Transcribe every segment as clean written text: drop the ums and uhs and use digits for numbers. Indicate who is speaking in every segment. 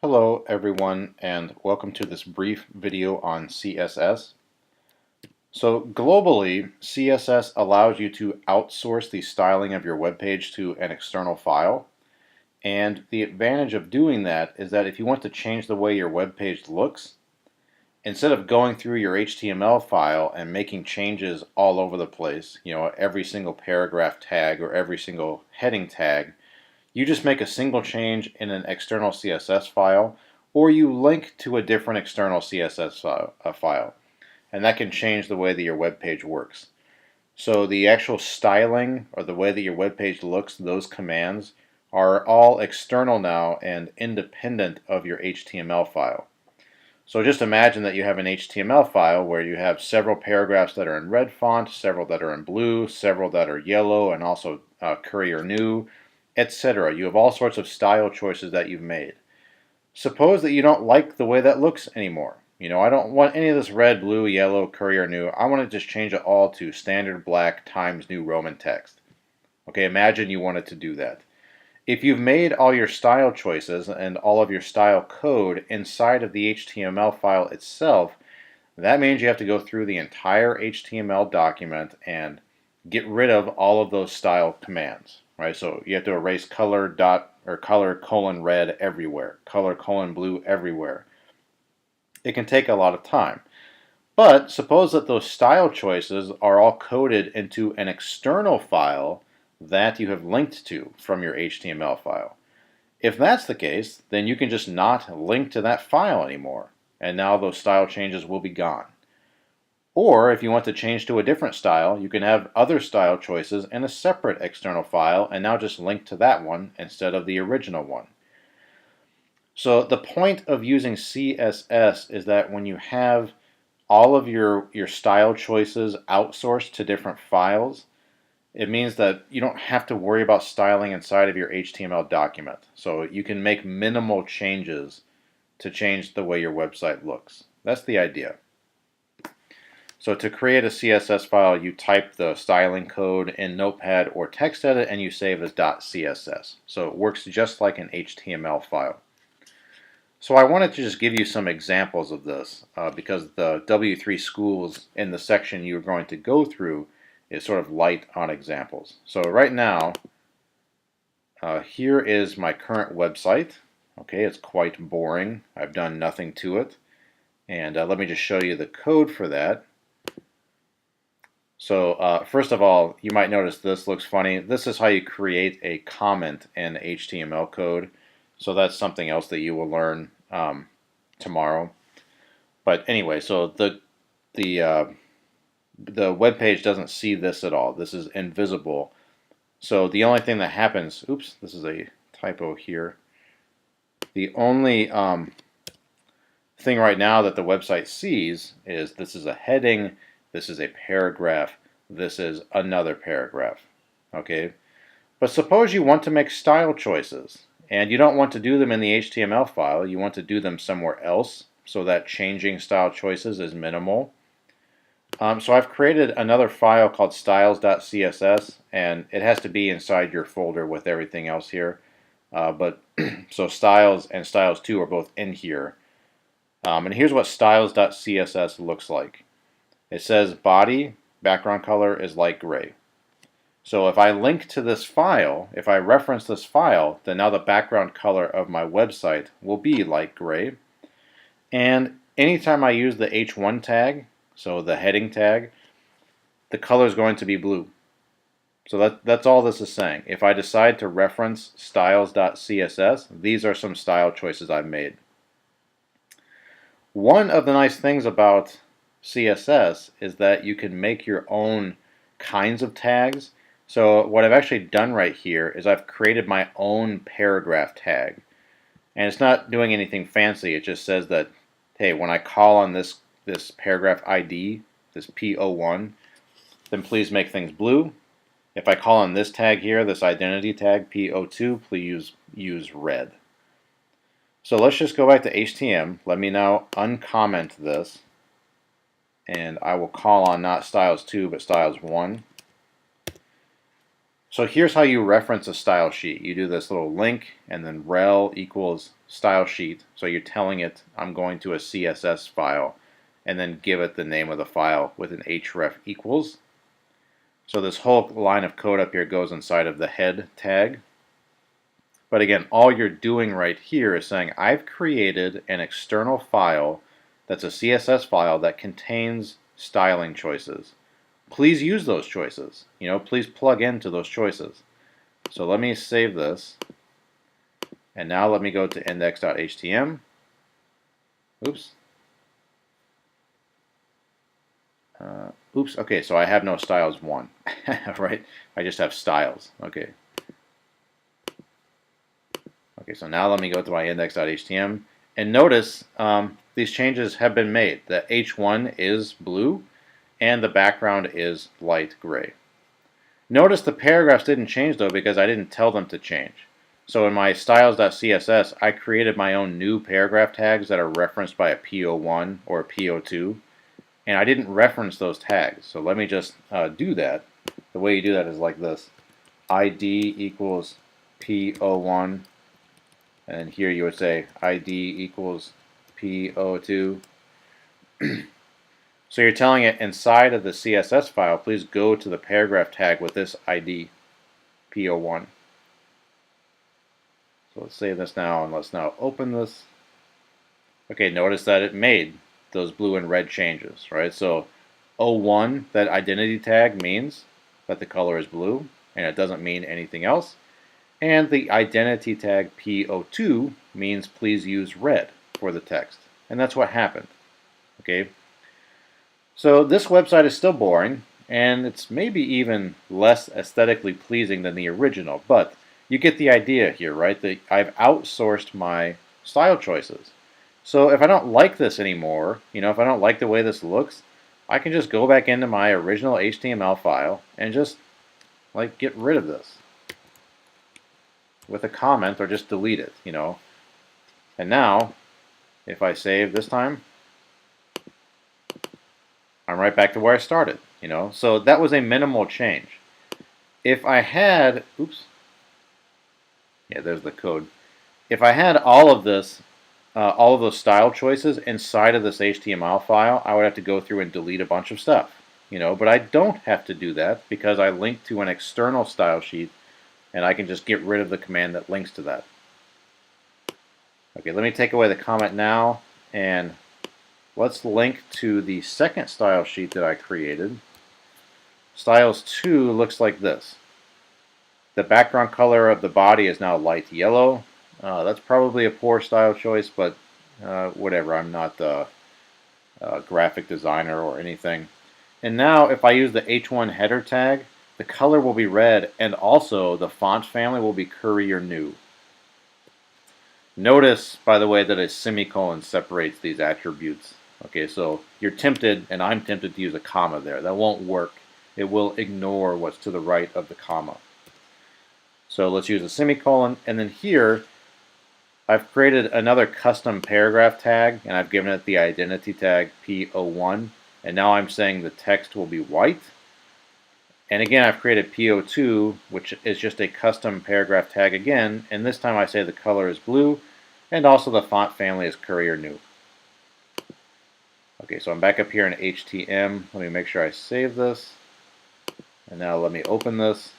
Speaker 1: Hello everyone, and welcome to this brief video on CSS. So globally, CSS allows you to outsource the styling of your web page to an external file. And the advantage of doing that is that if you want to change the way your web page looks, instead of going through your HTML file and making changes all over the place, every single paragraph tag or every single heading tag, you just make a single change in an external CSS file, or you link to a different external CSS file, and that can change the way that your web page works. So the actual styling or the way that your web page looks, those commands are all external now and independent of your HTML file. So just imagine that you have an HTML file where you have several paragraphs that are in red font, several that are in blue, several that are yellow, and also Courier New, etc. You have all sorts of style choices that you've made. Suppose that you don't like the way that looks anymore. I don't want any of this red, blue, yellow, Courier New. I want to just change it all to standard black Times New Roman text. Okay, imagine you wanted to do that. If you've made all your style choices and all of your style code inside of the HTML file itself, that means you have to go through the entire HTML document and get rid of all of those style commands, right? So you have to erase color dot or color colon red everywhere, color colon blue everywhere. It can take a lot of time. But suppose that those style choices are all coded into an external file that you have linked to from your HTML file. If that's the case, then you can just not link to that file anymore, and now those style changes will be gone. Or if you want to change to a different style, you can have other style choices in a separate external file and now just link to that one instead of the original one. So the point of using CSS is that when you have all of your style choices outsourced to different files, it means that you don't have to worry about styling inside of your HTML document. So you can make minimal changes to change the way your website looks. That's the idea. So to create a CSS file, you type the styling code in Notepad or TextEdit and you save as .css. So it works just like an HTML file. So I wanted to just give you some examples of this because the W3 schools in the section you're going to go through is sort of light on examples. So right now, here is my current website. Okay, it's quite boring. I've done nothing to it. And let me just show you the code for that. So first of all, you might notice this looks funny. This is how you create a comment in HTML code. So that's something else that you will learn tomorrow. But anyway, so the web page doesn't see this at all. This is invisible. So the only thing that happens, oops, this is a typo here. The only thing right now that the website sees is this is a heading, this is a paragraph, this is another paragraph. Okay? But suppose you want to make style choices and you don't want to do them in the HTML file, you want to do them somewhere else so that changing style choices is minimal. So I've created another file called styles.css, and it has to be inside your folder with everything else here. So styles and styles2 are both in here. And here's what styles.css looks like. It says body background color is light gray. So if I link to this file, if I reference this file, then now the background color of my website will be light gray. And anytime I use the H1 tag, so the heading tag, the color is going to be blue. So that's all this is saying. If I decide to reference styles.css, these are some style choices I've made. One of the nice things about CSS is that you can make your own kinds of tags. So what I've actually done right here is I've created my own paragraph tag. And it's not doing anything fancy. It just says that, hey, when I call on this paragraph ID, this P01, then please make things blue. If I call on this tag here, this identity tag, P02, please use red. So let's just go back to HTML. Let me now uncomment this. And I will call on not styles2, but styles1. So here's how you reference a style sheet. You do this little link and then rel equals style sheet. So you're telling it I'm going to a CSS file and then give it the name of the file with an href equals. So this whole line of code up here goes inside of the head tag. But again, all you're doing right here is saying I've created an external file that's a CSS file that contains styling choices. Please use those choices. Please plug into those choices. So let me save this. And now let me go to index.htm. Oops. Oops. Okay, so I have no styles 1. Right? I just have styles. Okay. Okay, so now let me go to my index.htm. And notice these changes have been made. The h1 is blue and the background is light gray. Notice the paragraphs didn't change though because I didn't tell them to change. So in my styles.css, I created my own new paragraph tags that are referenced by a PO1 or a PO2, and I didn't reference those tags. So let me just do that. The way you do that is like this: ID equals PO1, and here you would say ID equals PO2. So you're telling it inside of the CSS file, please go to the paragraph tag with this ID, PO1. So let's save this now, and let's now open this. Okay, notice that it made those blue and red changes, right? So O1, that identity tag, means that the color is blue, and it doesn't mean anything else. And the identity tag PO2 means please use red for the text. And that's what happened. Okay. So this website is still boring, and it's maybe even less aesthetically pleasing than the original, but you get the idea here, right? That I've outsourced my style choices. So if I don't like this anymore, if I don't like the way this looks, I can just go back into my original HTML file and just get rid of this with a comment, or just delete it, And now, if I save this time, I'm right back to where I started, So that was a minimal change. If I had, oops, yeah, there's the code. If I had all of this, all of those style choices inside of this HTML file, I would have to go through and delete a bunch of stuff, But I don't have to do that because I linked to an external style sheet, and I can just get rid of the command that links to that. Okay, let me take away the comment now, and let's link to the second style sheet that I created. Styles 2 looks like this. The background color of the body is now light yellow. That's probably a poor style choice, but whatever. I'm not a graphic designer or anything. And now if I use the H1 header tag, the color will be red, and also the font family will be Courier New. Notice, by the way, that a semicolon separates these attributes. Okay, so you're tempted, and I'm tempted to use a comma there. That won't work. It will ignore what's to the right of the comma. So let's use a semicolon, and then here I've created another custom paragraph tag, and I've given it the identity tag PO1, and now I'm saying the text will be white. And again, I've created PO2, which is just a custom paragraph tag again, and this time I say the color is blue, and also the font family is Courier New. Okay, so I'm back up here in HTML. Let me make sure I save this. And now let me open this.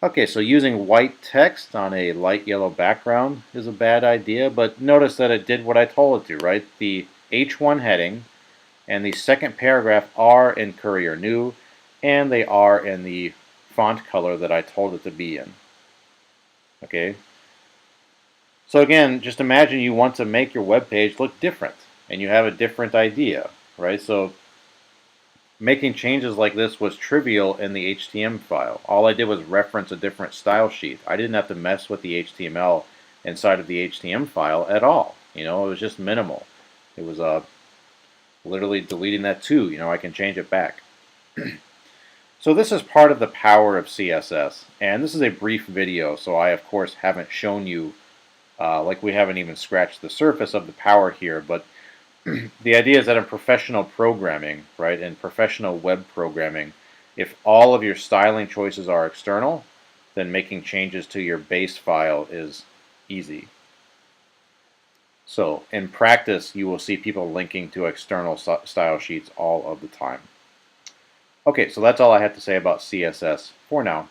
Speaker 1: Okay, so using white text on a light yellow background is a bad idea, but notice that it did what I told it to, right? The H1 heading and the second paragraph are in Courier New, and they are in the font color that I told it to be in. Okay? So again, just imagine you want to make your web page look different, and you have a different idea, right? So making changes like this was trivial in the HTML file. All I did was reference a different style sheet. I didn't have to mess with the HTML inside of the HTML file at all. It was just minimal. It was literally deleting that too. I can change it back. So this is part of the power of CSS, and this is a brief video, so I of course haven't shown you, we haven't even scratched the surface of the power here, but the idea is that in professional programming, right, in professional web programming, If all of your styling choices are external, then making changes to your base file is easy. So in practice, you will see people linking to external style sheets all of the time. Okay, so that's all I have to say about CSS for now.